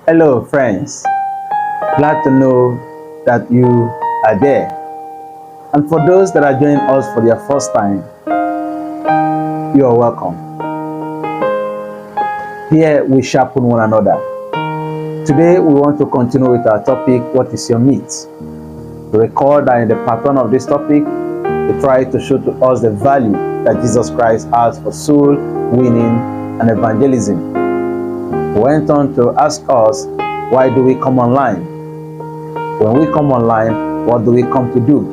Hello, friends. Glad to know that you are there. And for those that are joining us for their first time, you are welcome. Here we sharpen one another. Today we want to continue with our topic, what is your meat? Recall that in the part 1 of this topic, we try to show to us the value that Jesus Christ has for soul winning and evangelism. We went on to ask us, why do we come online? When we come online, what do we come to do?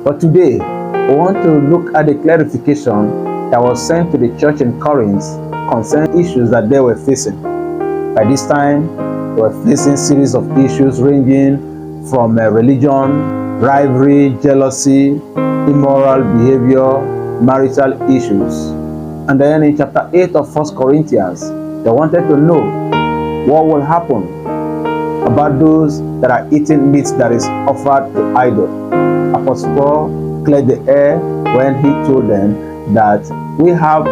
But today, we want to look at the clarification that was sent to the church in Corinth concerning issues that they were facing. By this time, they were facing a series of issues ranging from religion, rivalry, jealousy, immoral behavior, marital issues. And then in chapter 8 of 1 Corinthians, they wanted to know what will happen about those that are eating meat that is offered to idol. Apostle Paul cleared the air when he told them that we have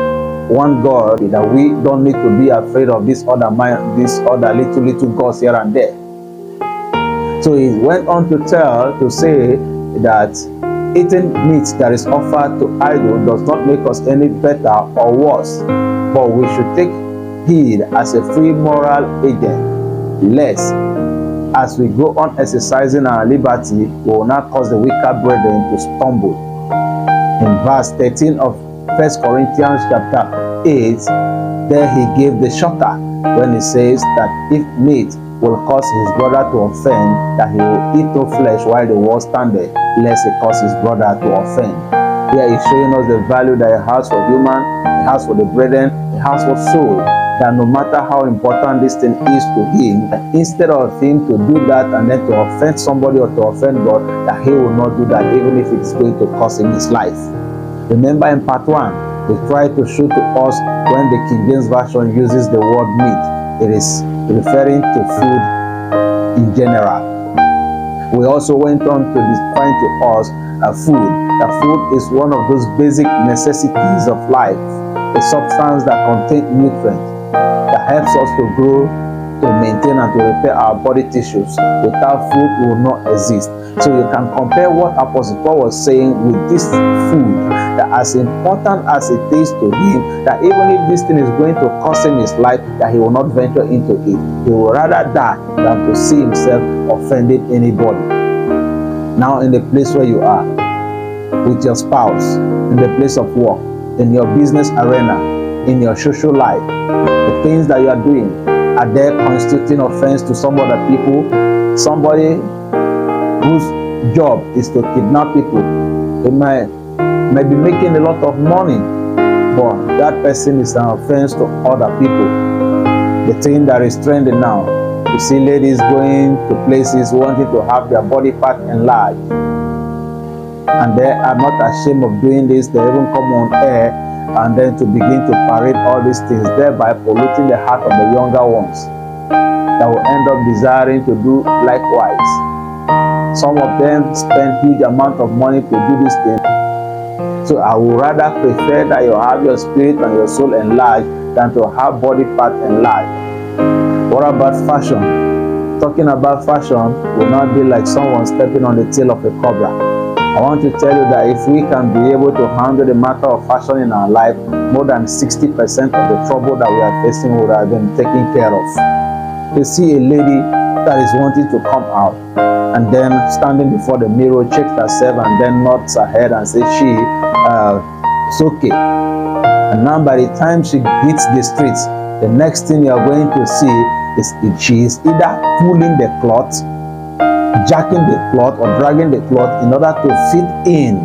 one God, that we don't need to be afraid of this other little gods here and there. So he went on to say that eating meat that is offered to idol does not make us any better or worse, but we should take heed as a free moral agent, lest as we go on exercising our liberty, we will not cause the weaker brethren to stumble. In verse 13 of 1 Corinthians chapter 8, there he gave the shocker when he says that if meat will cause his brother to offend, that he will eat no flesh while the world standeth, lest he cause his brother to offend. Here he's showing us the value that he has for human, he has for the brethren, he has for soul. That no matter how important this thing is to him, instead of him to do that and then to offend somebody or to offend God, that he will not do that even if it's going to cost him his life. Remember in part 1, we tried to show to us when the King James Version uses the word meat, it is referring to food in general. We also went on to define to us food. That food is one of those basic necessities of life, a substance that contains nutrients, that helps us to grow, to maintain and to repair our body tissues. Without food, we will not exist. So you can compare what Apostle Paul was saying with this food, that as important as it is to him, that even if this thing is going to cost him his life, that he will not venture into it. He will rather die than to see himself offending anybody. Now in the place where you are, with your spouse, in the place of work, in your business arena, in your social life, the things that you are doing, are they constituting offense to some other people? Somebody whose job is to kidnap people, they might be making a lot of money, but that person is an offense to other people. The thing that is trending now, you see ladies going to places wanting to have their body part enlarged, and they are not ashamed of doing this. They even come on air and then to begin to parade all these things, thereby polluting the heart of the younger ones that will end up desiring to do likewise. Some of them spend huge amount of money to do this thing. So I would rather prefer that you have your spirit and your soul enlarged than to have body part enlarged. What about fashion? Talking about fashion will not be like someone stepping on the tail of a cobra. I want to tell you that if we can be able to handle the matter of fashion in our life, more than 60% of the trouble that we are facing would have been taken care of. You see a lady that is wanting to come out and then standing before the mirror, checks herself and then nods her head and says it's okay. And now by the time she hits the streets, the next thing you are going to see is she is either pulling the cloth, jacking the cloth or dragging the cloth in order to fit in,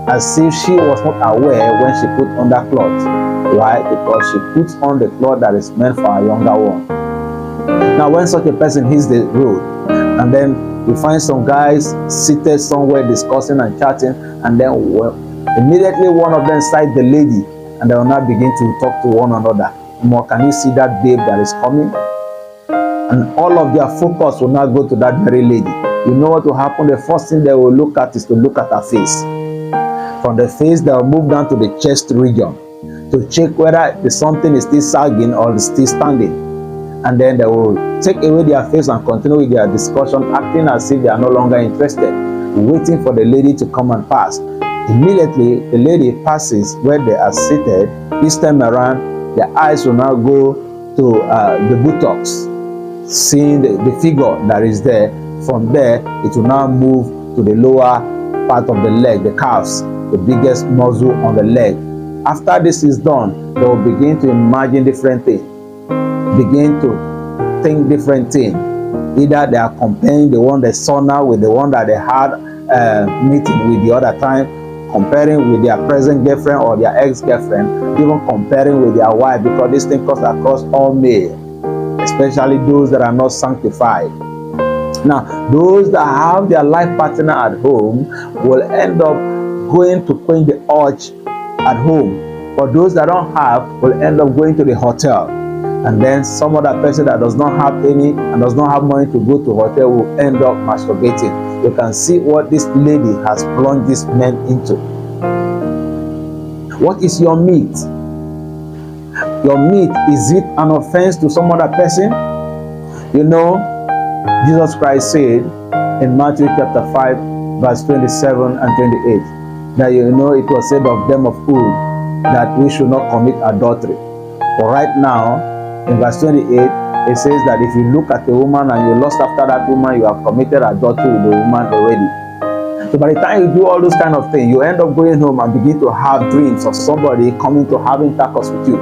as if she was not aware when she put on that cloth. Why? Because she puts on the cloth that is meant for a younger one. Now when such a person hits the road, and then you find some guys seated somewhere discussing and chatting, and then immediately one of them sides the lady, and they will now begin to talk to one another. More, can you see that babe that is coming? And all of their focus will now go to that very lady. You know what will happen? The first thing they will look at is to look at her face. From the face, they will move down to the chest region to check whether the something is still sagging or is still standing. and then they will take away their face and continue with their discussion, acting as if they are no longer interested, waiting for the lady to come and pass. Immediately the lady passes where they are seated. This time around, their eyes will now go to the buttocks, seeing the figure that is there. From there, it will now move to the lower part of the leg, the calves, the biggest muscle on the leg. After this is done, they will begin to imagine different things, begin to think different things. Either they are comparing the one they saw now with the one that they had meeting with the other time, comparing with their present girlfriend or their ex-girlfriend, even comparing with their wife, because this thing cuts across all male, especially those that are not sanctified. Now, those that have their life partner at home will end up going to quench the urge at home. But those that don't have will end up going to the hotel. And then some other person that does not have any and does not have money to go to hotel will end up masturbating. You can see what this lady has plunged these men into. What is your meat? Your meat, is it an offense to some other person? You know, Jesus Christ said in Matthew chapter 5, verse 27 and 28, that it was said of them of old that we should not commit adultery. But right now, in verse 28, it says that if you look at a woman and you lust after that woman, you have committed adultery with the woman already. So by the time you do all those kind of things, you end up going home and begin to have dreams of somebody coming to have intercourse with you.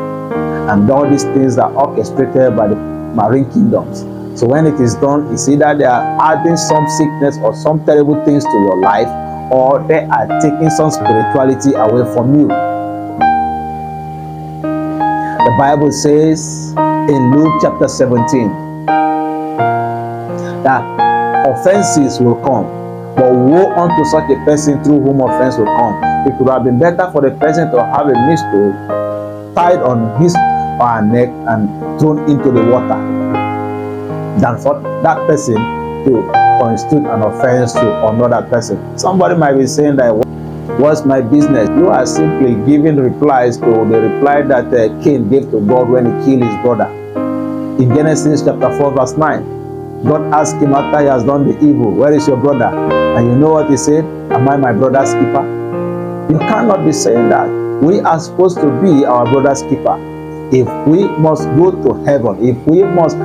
And all these things are orchestrated by the marine kingdoms. So when it is done, it's either they are adding some sickness or some terrible things to your life, or they are taking some spirituality away from you. The Bible says in Luke chapter 17 that offenses will come, but woe unto such a person through whom offense will come. It would have been better for the person to have a millstone tied on his or her neck and thrown into the water than for that person to constitute an offense to another person. Somebody might be saying that, what's my business? You are simply giving replies to the reply that Cain gave to God when he killed his brother. In Genesis chapter 4 verse 9, God asked him after he has done the evil, where is your brother? And you know what he said? Am I my brother's keeper? You cannot be saying that. We are supposed to be our brother's keeper. If we must go to heaven, if we must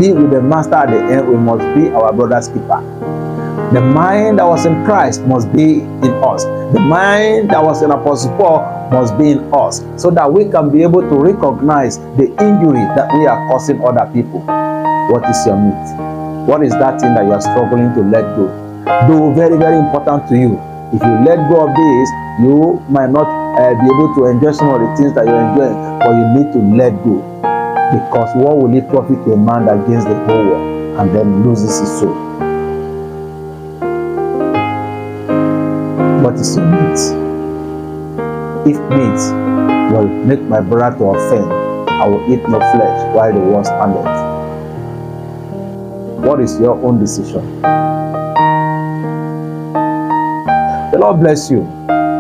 be with the master at the end, we must be our brother's keeper. The mind that was in Christ must be in us. The mind that was in Apostle Paul must be in us, so that we can be able to recognize the injury that we are causing other people. What is your meat? What is that thing that you are struggling to let go? Though very, very important to you. If you let go of this, you might not be able to enjoy some of the things that you're enjoying, but you need to let go. Because what will it profit a man that gains the whole world and then loses his soul? What is your meat? If meat will make my brother to offend, I will eat no flesh while the world standeth. What is your own decision? The Lord bless you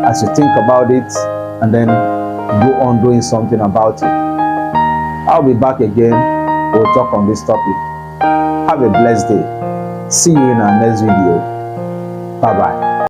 as you think about it and then go on doing something about it. I'll be back again. We'll talk on this topic. Have a blessed day. See you in our next video. Bye-bye.